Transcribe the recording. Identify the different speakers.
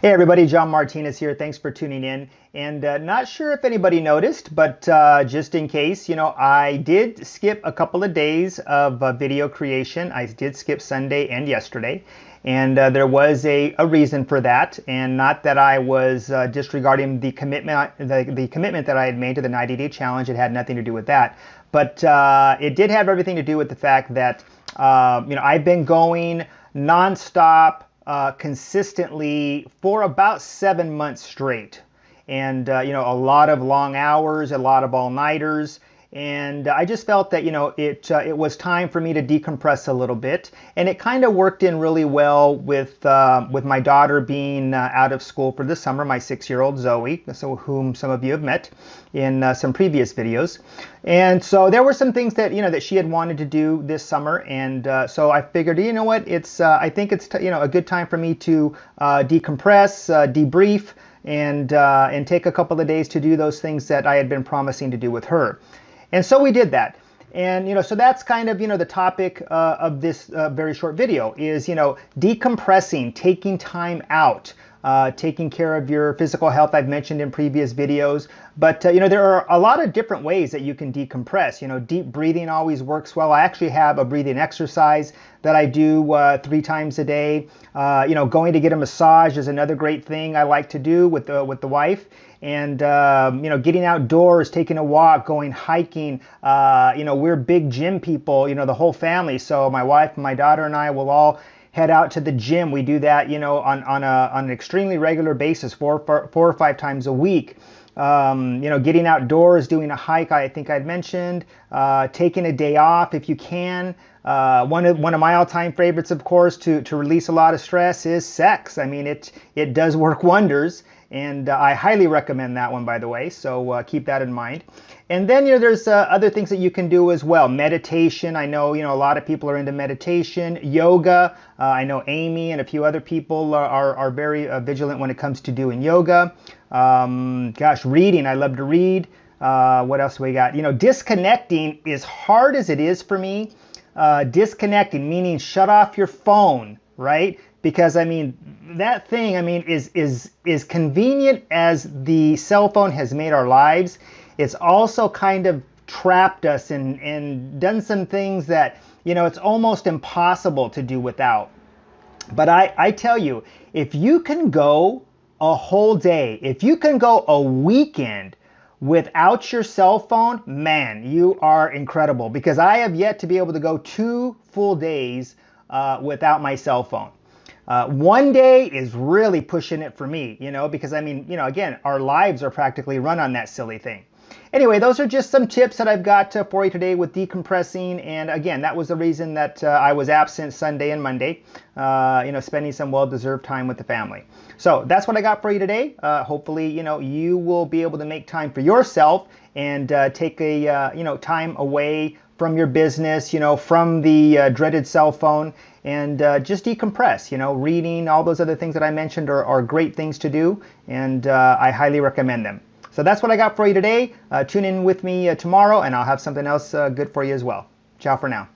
Speaker 1: Hey everybody, John Martinez here. Thanks for tuning in. And not sure if anybody noticed, but just in case, I did skip a couple of days of video creation. I did skip Sunday and yesterday. And there was a reason for that. And not that I was disregarding the commitment, the commitment that I had made to the 90-day challenge. It had nothing to do with that. But it did have everything to do with the fact that, I've been going nonstop consistently for about 7 months straight. And, a lot of long hours, a lot of all-nighters. And I just felt that, it was time for me to decompress a little bit. And it kind of worked in really well with my daughter being out of school for the summer, my 6-year-old Zoe, so whom some of you have met in some previous videos. And so there were some things that, that she had wanted to do this summer. And so I figured, you know what, I think it's, a good time for me to decompress, debrief, and take a couple of days to do those things that I had been promising to do with her. And so we did that. And, so that's kind of, the topic of this very short video is, decompressing, taking time out, taking care of your physical health. I've mentioned in previous videos, but, there are a lot of different ways that you can decompress. Deep breathing always works well. I actually have a breathing exercise that I do 3 times a day. Going to get a massage is another great thing I like to do with the wife. And, getting outdoors, taking a walk, going hiking. We're big gym people, the whole family. So my wife, my daughter, and I will all head out to the gym. We do that, on an extremely regular basis, 4 or 5 times a week. Getting outdoors, doing a hike, I think I'd mentioned, taking a day off if you can. One of my all-time favorites, of course, to release a lot of stress is sex. I mean, it does work wonders. And I highly recommend that one, by the way, so keep that in mind. And then, there's other things that you can do as well. Meditation, I know, a lot of people are into meditation. Yoga, I know Amy and a few other people are very vigilant when it comes to doing yoga. Reading, I love to read. What else we got? Disconnecting, as hard as it is for me, disconnecting, meaning shut off your phone, right? Because that thing, is convenient as the cell phone has made our lives. It's also kind of trapped us and done some things that, it's almost impossible to do without. But I tell you, if you can go a whole day, if you can go a weekend without your cell phone, man, you are incredible. Because I have yet to be able to go 2 full days without my cell phone. 1 day is really pushing it for me, because again, our lives are practically run on that silly thing. Anyway, those are just some tips that I've got for you today with decompressing. And again, that was the reason that I was absent Sunday and Monday, spending some well-deserved time with the family. So that's what I got for you today. Hopefully, you will be able to make time for yourself and take a, time away from your business, from the dreaded cell phone, and just decompress. Reading, all those other things that I mentioned are great things to do, and I highly recommend them. So that's what I got for you today. Tune in with me tomorrow, and I'll have something else good for you as well. Ciao for now.